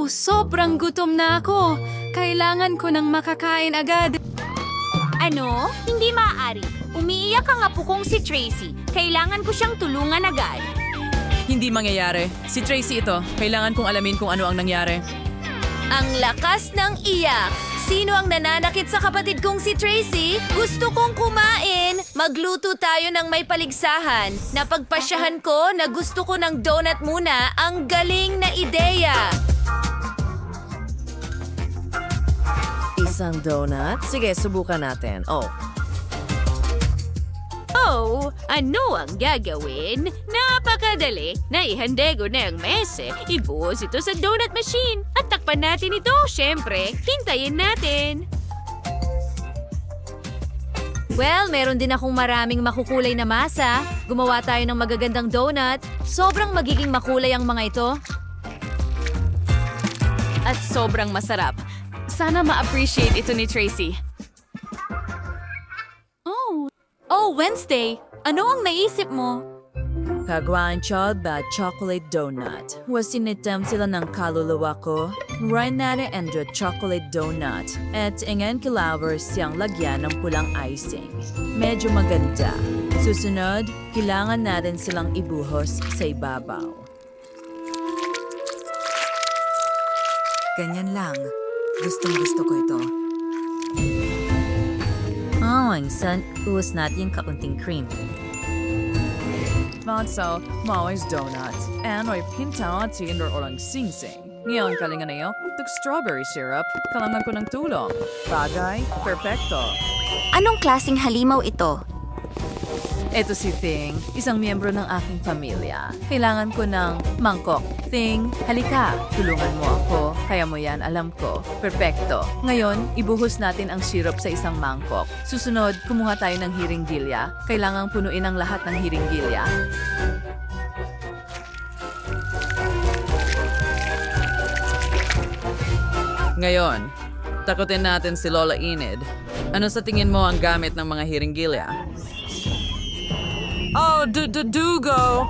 Sobrang gutom na ako. Kailangan ko ng makakain agad. Ano? Hindi maaari. Umiiyak ang apo kong si Tracy. Kailangan ko siyang tulungan agad. Hindi mangyayari. Si Tracy ito. Kailangan kong alamin kung ano ang nangyari. Ang lakas ng iyak. Sino ang nananakit sa kapatid kong si Tracy? Gusto kong kumain. Magluto tayo ng may paligsahan. Napagpasyahan ko na gusto ko ng donut muna. Ang galing na ideya. Isang donut? Sige, subukan natin. Oh, ano ang gagawin? Napakadali. Naihandego na ang mese. Ibuhos ito sa donut machine. At takpan natin ito, syempre. Hintayin natin. Well, meron din akong maraming makukulay na masa. Gumawa tayo ng magagandang donut. Sobrang magiging makulay ang mga ito. At sobrang masarap. Sana ma-appreciate ito ni Tracy. Oh, Wednesday! Ano ang naisip mo? Kagwaancho ba chocolate donut? Wasinitam sila ng kaluluwa ko. Rainare and chocolate donut. At ingin kilawar siyang lagyan ng pulang icing. Medyo maganda. Susunod, kailangan natin silang ibuhos sa ibabaw. Ganyan lang. Gustong-gusto ko ito. Ang uwas natin kaunting cream. Manso, Maui's Donuts. And ay pinta at tinder orang sing-sing. Ngayon kalingan na yun, strawberry syrup. Kailangan ko ng tulong. Bagay, perfecto. Anong klaseng halimaw ito? Ito si Thing, isang miyembro ng aking pamilya. Kailangan ko ng mangkok. Thing, halika. Tulungan mo ako. Kaya mo yan, alam ko. Perfecto. Ngayon, ibuhos natin ang syrup sa isang mangkok. Susunod, kumuha tayo ng hiringgilya. Kailangang punuin ang lahat ng hiringgilya. Ngayon, takutin natin si Lola Enid. Ano sa tingin mo ang gamit ng mga hiringgilya? Oh, Dugo!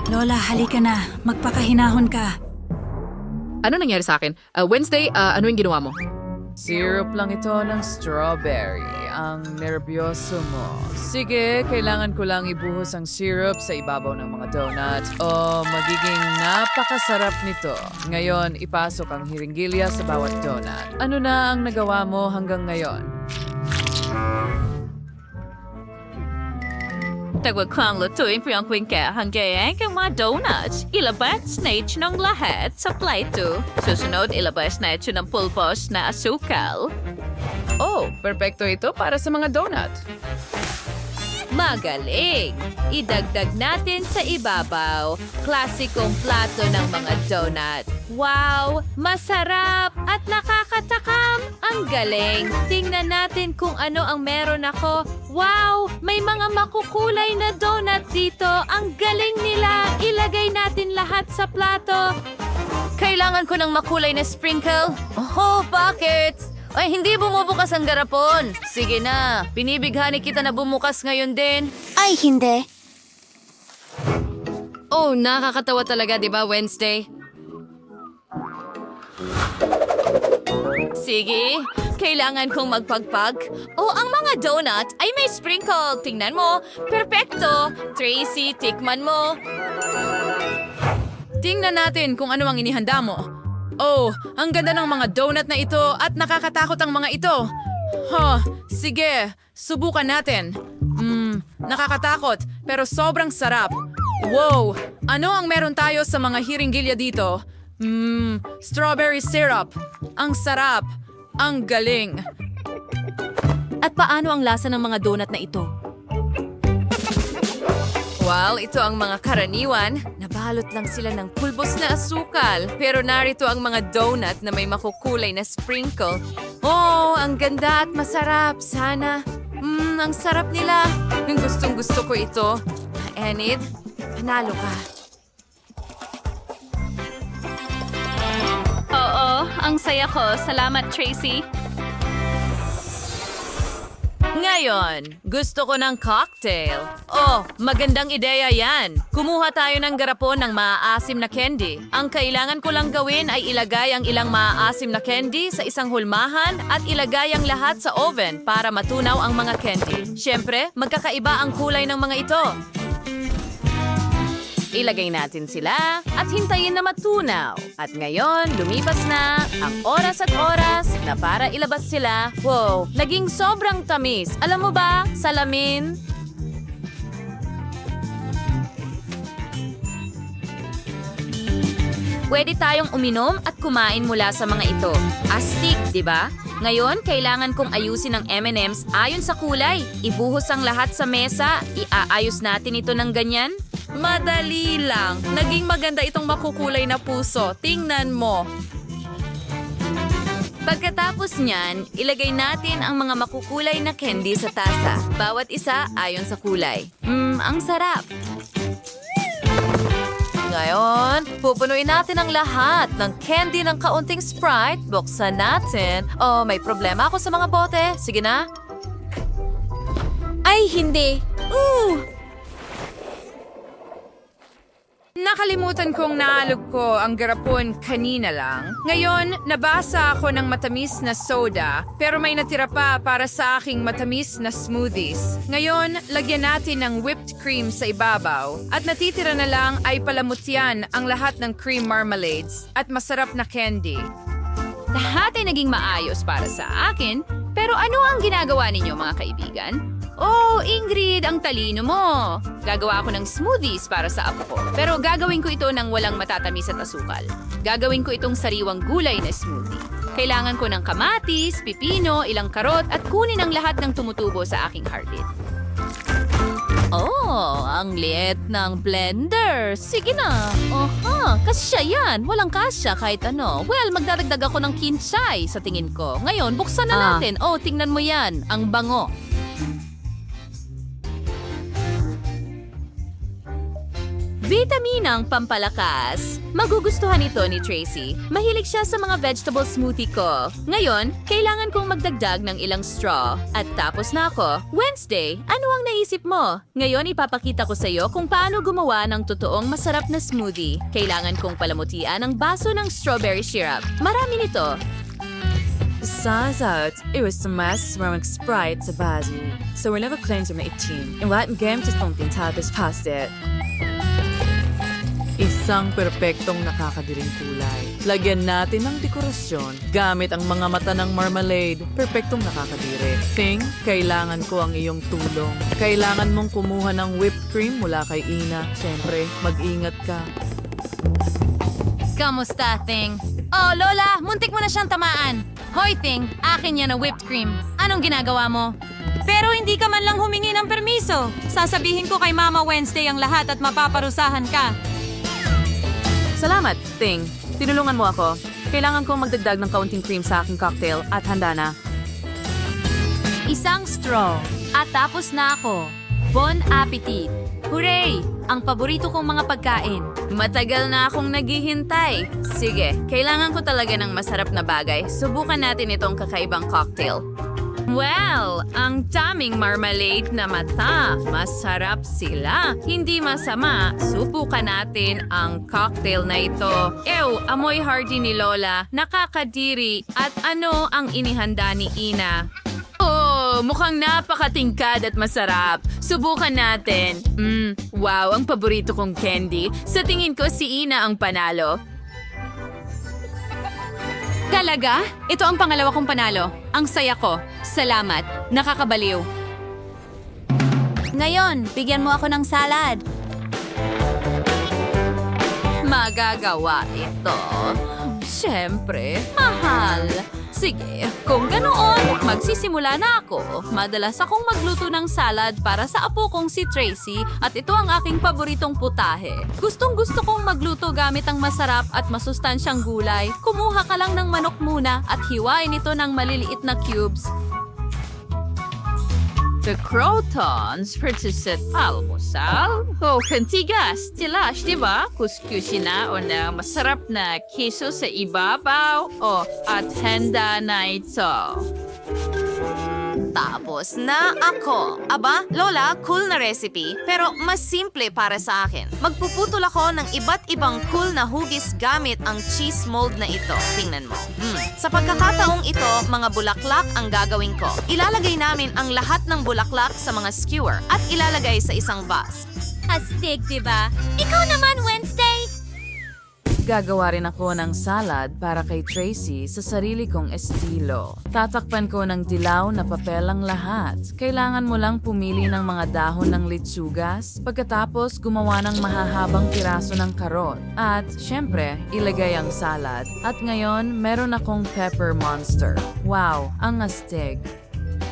Lola, halika na. Magpakahinahon ka. Ano nangyari sa akin? Wednesday, ano yung ginawa mo? Syrup lang ito ng strawberry. Ang nervyoso mo. Sige, kailangan ko lang ibuhos ang syrup sa ibabaw ng mga donut. Magiging napakasarap nito. Ngayon, ipasok ang hiringgilya sa bawat donut. Ano na ang nagawa mo hanggang ngayon? Tawag ko ang lutuin po yung kwingka hanggang ang mga donuts. Ilabas na ito ng lahat sa plato. Susunod, ilabas na ito ng pulpos na asukal. Oh, perfecto ito para sa mga donut. Magaling! Idagdag natin sa ibabaw. Klasikong plato ng mga donut. Wow! Masarap at nakakatakam! Ang galing! Tingnan natin kung ano ang meron ako. Wow! May mga makukulay na donut dito. Ang galing nila! Ilagay natin lahat sa plato. Kailangan ko ng makulay na sprinkle. Oh, bakit? Ay, hindi bumubukas ang garapon. Sige na, binibighani kita na bumukas ngayon din. Ay, hindi. Oh, nakakatawa talaga, di ba, Wednesday? Sige, kailangan kong magpagpag. Oh, ang mga donut ay may sprinkle. Tingnan mo, perfecto. Tracy, tikman mo. Tingnan natin kung ano ang inihanda mo. Oh, ang ganda ng mga donut na ito at nakakatakot ang mga ito. Sige, subukan natin. Nakakatakot pero sobrang sarap. Wow, ano ang meron tayo sa mga hiringgilya dito? Strawberry syrup. Ang sarap. Ang galing. At paano ang lasa ng mga donut na ito? Well, ito ang mga karaniwan. Nabalot lang sila ng pulbos na asukal. Pero narito ang mga donut na may makukulay na sprinkle. Oh, ang ganda at masarap. Sana. Ang sarap nila. Gustong gusto ko ito. Enid, panalo ka. Oo, ang saya ko. Salamat, Tracy. Ngayon, gusto ko ng cocktail. Oh, magandang ideya yan. Kumuha tayo ng garapon ng maaasim na candy. Ang kailangan ko lang gawin ay ilagay ang ilang maaasim na candy sa isang hulmahan at ilagay ang lahat sa oven para matunaw ang mga candy. Siyempre, magkakaiba ang kulay ng mga ito. Ilagay natin sila at hintayin na matunaw. At ngayon, lumipas na ang oras at oras na para ilabas sila. Wow, naging sobrang tamis. Alam mo ba, salamin? Pwede tayong uminom at kumain mula sa mga ito. Astig, di ba? Ngayon, kailangan kong ayusin ang M&M's ayon sa kulay. Ibuhos ang lahat sa mesa. Iaayos natin ito ng ganyan. Madali lang. Naging maganda itong makukulay na puso. Tingnan mo. Pagkatapos niyan, ilagay natin ang mga makukulay na candy sa tasa. Bawat isa ayon sa kulay. Ang sarap. Ngayon, pupunuin natin ang lahat ng candy ng kaunting Sprite. Buksan natin. Oh, may problema ako sa mga bote. Sige na. Ay, hindi. Nakalimutan kong naalog ko ang garapon kanina lang. Ngayon, nabasa ako ng matamis na soda, pero may natira pa para sa aking matamis na smoothies. Ngayon, lagyan natin ng whipped cream sa ibabaw. At natitira na lang ay palamutian ang lahat ng cream marmalades at masarap na candy. Lahat ay naging maayos para sa akin, pero ano ang ginagawa ninyo mga kaibigan? Oh, Ingrid, ang talino mo! Gagawa ako ng smoothies para sa apo ko. Pero gagawin ko ito ng walang matatamis at asukal. Gagawin ko itong sariwang gulay na smoothie. Kailangan ko ng kamatis, pipino, ilang karot at kunin ang lahat ng tumutubo sa aking heartbeat. Oh, ang liit ng blender. Sige na. Oha, kasya yan. Walang kasya kahit ano. Well, magdadagdag ako ng kinsay sa tingin ko. Ngayon, buksan na natin. Oh, tingnan mo yan. Ang bango. Vitaminang pampalakas. Magugustuhan ito ni Tracy. Mahilig siya sa mga vegetable smoothie ko. Ngayon, kailangan kong magdagdag ng ilang straw. At tapos na ako. Wednesday, ano ang naisip mo? Ngayon, ipapakita ko sa iyo kung paano gumawa ng totoong masarap na smoothie. Kailangan kong palamutian ang baso ng strawberry syrup. Marami nito. Besides out, it was some mass from Sprite sa baso. So we're never cleansed from 18. And what game just don't think tapos past it. Isang perpektong nakakadiring kulay. Lagyan natin ng dekorasyon gamit ang mga mata ng marmalade. Perpektong nakakadiri. Ting, kailangan ko ang iyong tulong. Kailangan mong kumuha ng whipped cream mula kay Ina. Siyempre, mag-ingat ka. Kamusta, Ting? Oh, Lola, muntik mo na siyang tamaan. Hoy, Ting, akin yan na whipped cream. Anong ginagawa mo? Pero hindi ka man lang humingi ng permiso. Sasabihin ko kay Mama Wednesday ang lahat at mapaparusahan ka. Salamat, Ting. Tinulungan mo ako. Kailangan kong magdagdag ng kaunting cream sa aking cocktail at handa na. Isang straw. At tapos na ako. Bon appetit! Hooray! Ang paborito kong mga pagkain. Matagal na akong naghihintay. Sige, kailangan ko talaga ng masarap na bagay. Subukan natin itong kakaibang cocktail. Well, ang daming marmalade na mata. Masarap sila. Hindi masama. Subukan natin ang cocktail na ito. Ew, amoy hardy ni Lola. Nakakadiri. At ano ang inihanda ni Ina? Oh, mukhang napakatingkad at masarap. Subukan natin. Wow, ang paborito kong candy. Sa tingin ko si Ina ang panalo. Talaga? Ito ang pangalawa kong panalo. Ang saya ko. Salamat. Nakakabaliw. Ngayon, bigyan mo ako ng salad. Magagawa ito. Siyempre, mahal. Sige, kung ganoon, magsisimula na ako. Madalas akong magluto ng salad para sa apo kong si Tracy at ito ang aking paboritong putahe. Gustong-gusto kong magluto gamit ang masarap at masustansyang gulay. Kumuha ka lang ng manok muna at hiwain ito ng maliliit na cubes. The crotons for to set almusal. Oh, kantigas, tilash, di ba? Kuskusin na o na masarap na keso sa ibabaw. Oh, at handa na ito. Pagkatapos na ako. Aba, Lola, cool na recipe, pero mas simple para sa akin. Magpuputol ako ng iba't ibang cool na hugis gamit ang cheese mold na ito. Tingnan mo. Sa pagkakataong ito, mga bulaklak ang gagawin ko. Ilalagay namin ang lahat ng bulaklak sa mga skewer at ilalagay sa isang vase. Astig, diba? Ikaw naman, Wednesday! Gagawa rin ako ng salad para kay Tracy sa sarili kong estilo. Tatakpan ko ng dilaw na papel ang lahat. Kailangan mo lang pumili ng mga dahon ng litsugas, pagkatapos gumawa ng mahahabang piraso ng karot. At, syempre, ilagay ang salad. At ngayon, meron akong pepper monster. Wow, ang astig.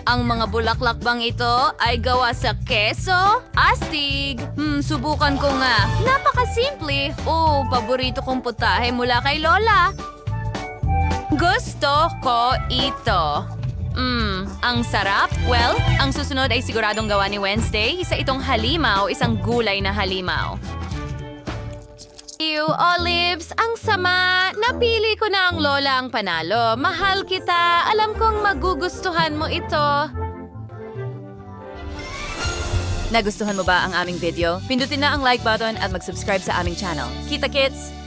Ang mga bulaklak bang ito ay gawa sa keso? Astig! Subukan ko nga. Napakasimple. Oh, paborito kong putahe mula kay Lola. Gusto ko ito. Ang sarap. Well, ang susunod ay siguradong gawa ni Wednesday. Isa itong halimaw, isang gulay na halimaw. Ew, Olives, ang sama. Napili ko na ang Lola ang panalo. Mahal kita. Alam kong magugustuhan mo ito. Nagustuhan mo ba ang aming video? Pindutin na ang like button at mag-subscribe sa aming channel. Kita-kits!